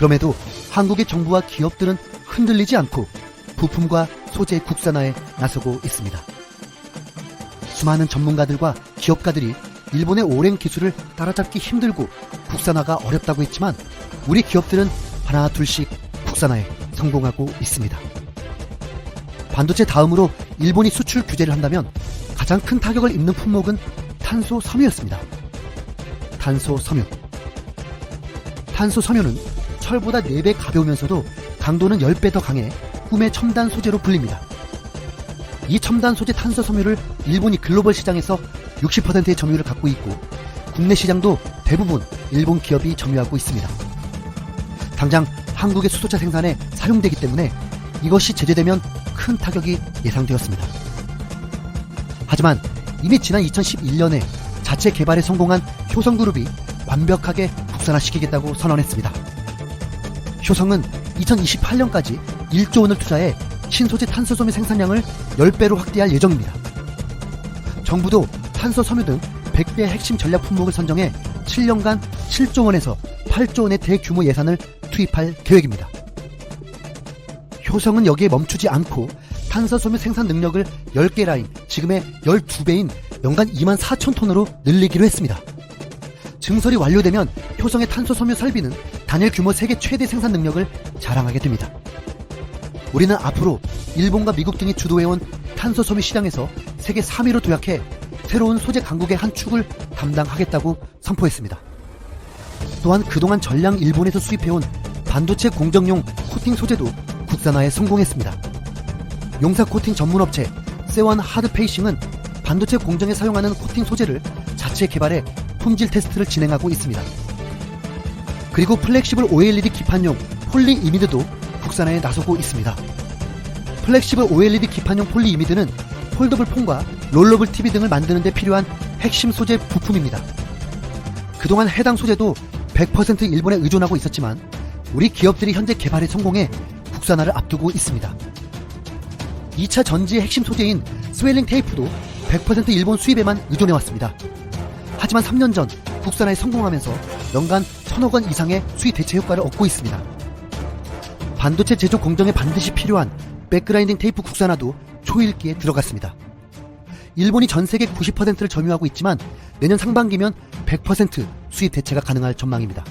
그럼에도 한국의 정부와 기업들은 흔들리지 않고 부품과 소재 국산화에 나서고 있습니다. 수많은 전문가들과 기업가들이 일본의 오랜 기술을 따라잡기 힘들고 국산화가 어렵다고 했지만 우리 기업들은 하나 둘씩 국산화에 성공하고 있습니다. 반도체 다음으로 일본이 수출 규제를 한다면 가장 큰 타격을 입는 품목은 탄소 섬유였습니다. 탄소 섬유는 철보다 4배 가벼우면서도 강도는 10배 더 강해 꿈의 첨단 소재로 불립니다. 이 첨단 소재 탄소 섬유를 일본이 글로벌 시장에서 60%의 점유율을 갖고 있고 국내 시장도 대부분 일본 기업이 점유하고 있습니다. 당장 한국의 수소차 생산에 사용되기 때문에 이것이 제재되면 큰 타격이 예상되었습니다. 하지만 이미 지난 2011년에 자체 개발에 성공한 효성그룹이 완벽하게 국산화시키겠다고 선언했습니다. 효성은 2028년까지 1조 원을 투자해 신소재 탄소 섬유 생산량을 10배로 확대할 예정입니다. 정부도 탄소 섬유 등 100대 핵심 전략 품목을 선정해 7년간 7조 원에서 8조 원의 대규모 예산을 투입할 계획입니다. 효성은 여기에 멈추지 않고 탄소 섬유 생산 능력을 10개 라인, 지금의 12배인 연간 24,000톤으로 늘리기로 했습니다. 증설이 완료되면 효성의 탄소 섬유 설비는 단일 규모 세계 최대 생산 능력을 자랑하게 됩니다. 우리는 앞으로 일본과 미국 등이 주도해온 탄소 섬유 시장에서 세계 3위로 도약해 새로운 소재 강국의 한 축을 담당하겠다고 선포했습니다. 또한 그동안 전량 일본에서 수입해온 반도체 공정용 코팅 소재도 국산화에 성공했습니다. 용사 코팅 전문업체 세원 하드페이싱은 반도체 공정에 사용하는 코팅 소재를 자체 개발해 품질 테스트를 진행하고 있습니다. 그리고 플렉시블 OLED 기판용 폴리이미드도 국산화에 나서고 있습니다. 플렉시블 OLED 기판용 폴리이미드는 폴더블 폰과 롤러블 TV 등을 만드는 데 필요한 핵심 소재 부품입니다. 그동안 해당 소재도 100% 일본에 의존하고 있었지만 우리 기업들이 현재 개발에 성공해 국산화를 앞두고 있습니다. 2차 전지의 핵심 소재인 스웰링 테이프도 100% 일본 수입에만 의존해왔습니다. 하지만 3년 전 국산화에 성공하면서 연간 1,000억 원 이상의 수입 대체 효과를 얻고 있습니다. 반도체 제조 공정에 반드시 필요한 백그라인딩 테이프 국산화도 초읽기에 들어갔습니다. 일본이 전세계 90%를 점유하고 있지만 내년 상반기면 100% 수입 대체가 가능할 전망입니다.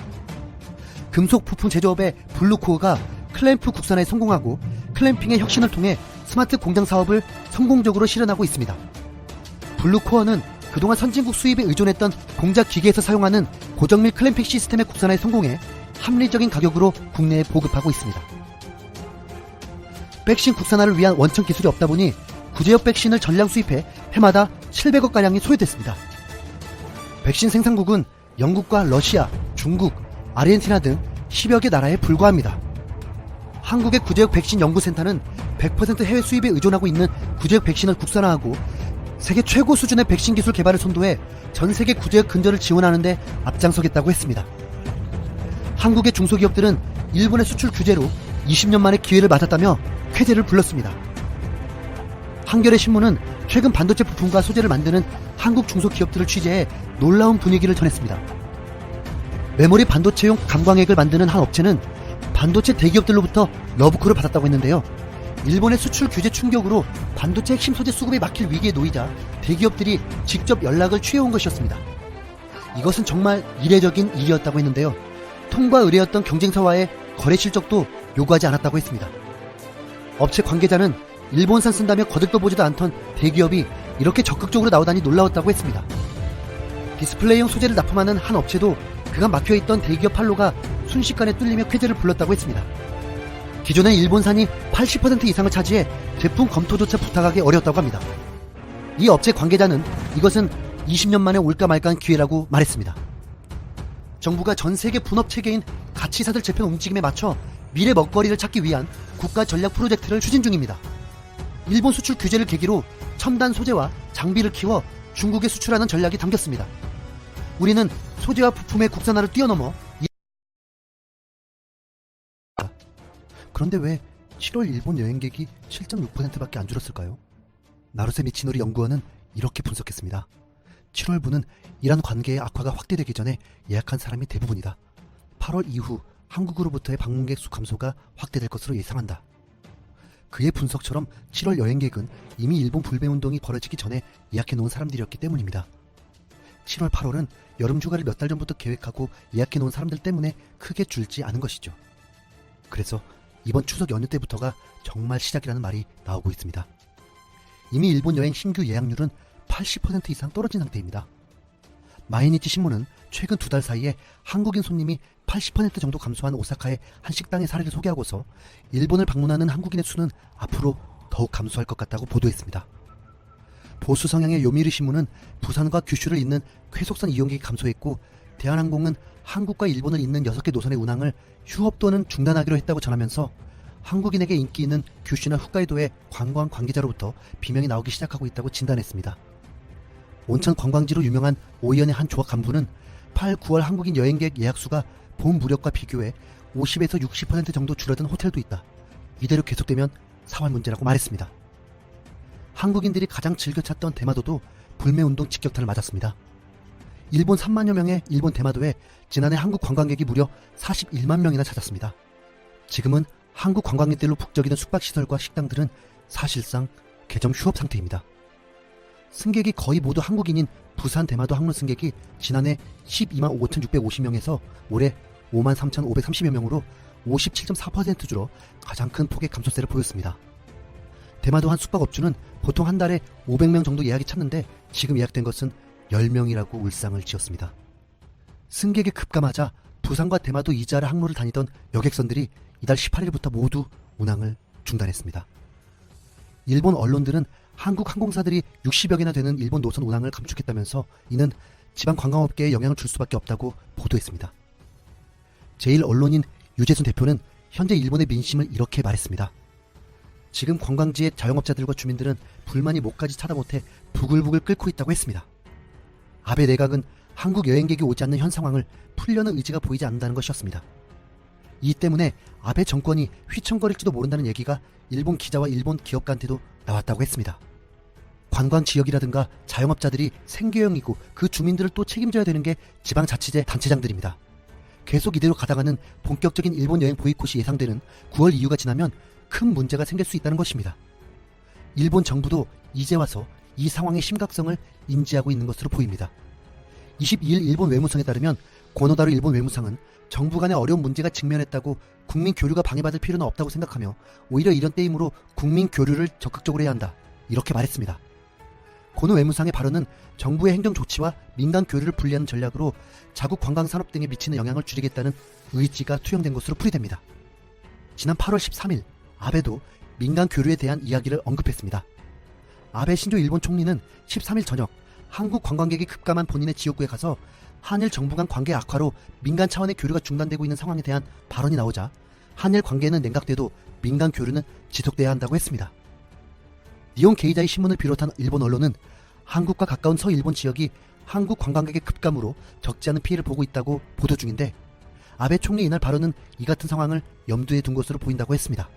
금속 부품 제조업의 블루코어가 클램프 국산화에 성공하고 클램핑의 혁신을 통해 스마트 공장 사업을 성공적으로 실현하고 있습니다. 블루코어는 그동안 선진국 수입에 의존했던 공작 기계에서 사용하는 고정밀 클램핑 시스템의 국산화에 성공해 합리적인 가격으로 국내에 보급하고 있습니다. 백신 국산화를 위한 원천 기술이 없다 보니 구제역 백신을 전량 수입해 해마다 700억가량이 소요됐습니다. 백신 생산국은 영국과 러시아, 중국, 아르헨티나 등 10여 개 나라에 불과합니다. 한국의 구제역 백신 연구센터는 100% 해외 수입에 의존하고 있는 구제역 백신을 국산화하고 세계 최고 수준의 백신 기술 개발을 선도해 전 세계 구제역 근절을 지원하는 데 앞장서겠다고 했습니다. 한국의 중소기업들은 일본의 수출 규제로 20년 만에 기회를 맞았다며 쾌재를 불렀습니다. 한겨레 신문은 최근 반도체 부품과 소재를 만드는 한국 중소기업들을 취재해 놀라운 분위기를 전했습니다. 메모리 반도체용 감광액을 만드는 한 업체는 반도체 대기업들로부터 러브콜을 받았다고 했는데요. 일본의 수출 규제 충격으로 반도체 핵심 소재 수급이 막힐 위기에 놓이자 대기업들이 직접 연락을 취해온 것이었습니다. 이것은 정말 이례적인 일이었다고 했는데요. 통과 의뢰였던 경쟁사와의 거래 실적도 요구하지 않았다고 했습니다. 업체 관계자는 일본산 쓴다며 거들떠 보지도 않던 대기업이 이렇게 적극적으로 나오다니 놀라웠다고 했습니다. 디스플레이용 소재를 납품하는 한 업체도 그간 막혀있던 대기업 판로가 순식간에 뚫리며 쾌재를 불렀다고 했습니다. 기존엔 일본산이 80% 이상을 차지해 제품 검토조차 부탁하기 어려웠다고 합니다. 이 업체 관계자는 이것은 20년 만에 올까 말까한 기회라고 말했습니다. 정부가 전 세계 분업 체계인 가치사들 재편 움직임에 맞춰 미래 먹거리를 찾기 위한 국가 전략 프로젝트를 추진 중입니다. 일본 수출 규제를 계기로 첨단 소재와 장비를 키워 중국에 수출하는 전략이 담겼습니다. 우리는 소재와 부품의 국산화를 뛰어넘어 그런데 왜 7월 일본 여행객이 7.6%밖에 안 줄었을까요? 나루세 미치노리 연구원은 이렇게 분석했습니다. 7월분은 이란 관계의 악화가 확대되기 전에 예약한 사람이 대부분이다. 8월 이후 한국으로부터의 방문객 수 감소가 확대될 것으로 예상한다. 그의 분석처럼 7월 여행객은 이미 일본 불매운동이 벌어지기 전에 예약해놓은 사람들이었기 때문입니다. 7월, 8월은 여름 휴가를 몇 달 전부터 계획하고 예약해놓은 사람들 때문에 크게 줄지 않은 것이죠. 그래서 이번 추석 연휴 때부터가 정말 시작이라는 말이 나오고 있습니다. 이미 일본 여행 신규 예약률은 80% 이상 떨어진 상태입니다. 마이니치 신문은 최근 2달 사이에 한국인 손님이 80% 정도 감소한 오사카의 한 식당의 사례를 소개하고서 일본을 방문하는 한국인의 수는 앞으로 더욱 감소할 것 같다고 보도했습니다. 보수 성향의 요미우리 신문은 부산과 규슈를 잇는 쾌속선 이용객이 감소했고 대한항공은 한국과 일본을 잇는 6개 노선의 운항을 휴업 또는 중단하기로 했다고 전하면서 한국인에게 인기 있는 규슈나 홋카이도의 관광 관계자로부터 비명이 나오기 시작하고 있다고 진단했습니다. 온천 관광지로 유명한 오이현의 한 조합 간부는 8, 9월 한국인 여행객 예약수가 봄 무렵과 비교해 50에서 60% 정도 줄어든 호텔도 있다. 이대로 계속되면 4월 문제라고 말했습니다. 한국인들이 가장 즐겨 찾던 대마도도 불매운동 직격탄을 맞았습니다. 일본 3만여 명의 일본 대마도에 지난해 한국 관광객이 무려 41만 명이나 찾았습니다. 지금은 한국 관광객들로 북적이는 숙박시설과 식당들은 사실상 개점 휴업 상태입니다. 승객이 거의 모두 한국인인 부산 대마도 항로 승객이 지난해 12만 5,650명에서 올해 5만 3,530여 명으로 57.4% 줄어 가장 큰 폭의 감소세를 보였습니다. 대마도 한 숙박업주는 보통 한 달에 500명 정도 예약이 찼는데 지금 예약된 것은 10명이라고 울상을 지었습니다. 승객이 급감하자 부산과 대마도 이자를 항로를 다니던 여객선들이 이달 18일부터 모두 운항을 중단했습니다. 일본 언론들은 한국 항공사들이 60여 개나 되는 일본 노선 운항을 감축했다면서 이는 지방 관광업계에 영향을 줄 수밖에 없다고 보도했습니다. 제1언론인 유재순 대표는 현재 일본의 민심을 이렇게 말했습니다. 지금 관광지의 자영업자들과 주민들은 불만이 목까지 차다 못해 부글부글 끓고 있다고 했습니다. 아베 내각은 한국 여행객이 오지 않는 현 상황을 풀려는 의지가 보이지 않는다는 것이었습니다. 이 때문에 아베 정권이 휘청거릴지도 모른다는 얘기가 일본 기자와 일본 기업가한테도 나왔다고 했습니다. 관광지역이라든가 자영업자들이 생계형이고 그 주민들을 또 책임져야 되는 게 지방자치제 단체장들입니다. 계속 이대로 가다가는 본격적인 일본 여행 보이콧이 예상되는 9월 이후가 지나면 큰 문제가 생길 수 있다는 것입니다. 일본 정부도 이제 와서 이 상황의 심각성을 인지하고 있는 것으로 보입니다. 22일 일본 외무성에 따르면 고노다루 일본 외무상은 정부 간의 어려운 문제가 직면했다고 국민 교류가 방해받을 필요는 없다고 생각하며 오히려 이런 때이므로 국민 교류를 적극적으로 해야 한다. 이렇게 말했습니다. 고노 외무상의 발언은 정부의 행정 조치와 민간 교류를 분리하는 전략으로 자국 관광산업 등에 미치는 영향을 줄이겠다는 의지가 투영된 것으로 풀이됩니다. 지난 8월 13일 아베도 민간 교류에 대한 이야기를 언급했습니다. 아베 신조 일본 총리는 13일 저녁 한국 관광객이 급감한 본인의 지역구에 가서 한일 정부 간 관계 악화로 민간 차원의 교류가 중단되고 있는 상황에 대한 발언이 나오자 한일 관계는 냉각돼도 민간 교류는 지속돼야 한다고 했습니다. 니혼 게이자이 신문을 비롯한 일본 언론은 한국과 가까운 서일본 지역이 한국 관광객의 급감으로 적지 않은 피해를 보고 있다고 보도 중인데 아베 총리 이날 발언은 이 같은 상황을 염두에 둔 것으로 보인다고 했습니다.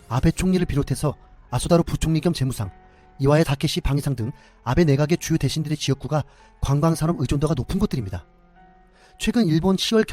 아베 총리를 비롯해서 아소다로 부총리 겸 재무상, 이와야 다케시 방위상 등 아베 내각의 주요 대신들의 지역구가 관광산업 의존도가 높은 곳들입니다. 최근 일본 10월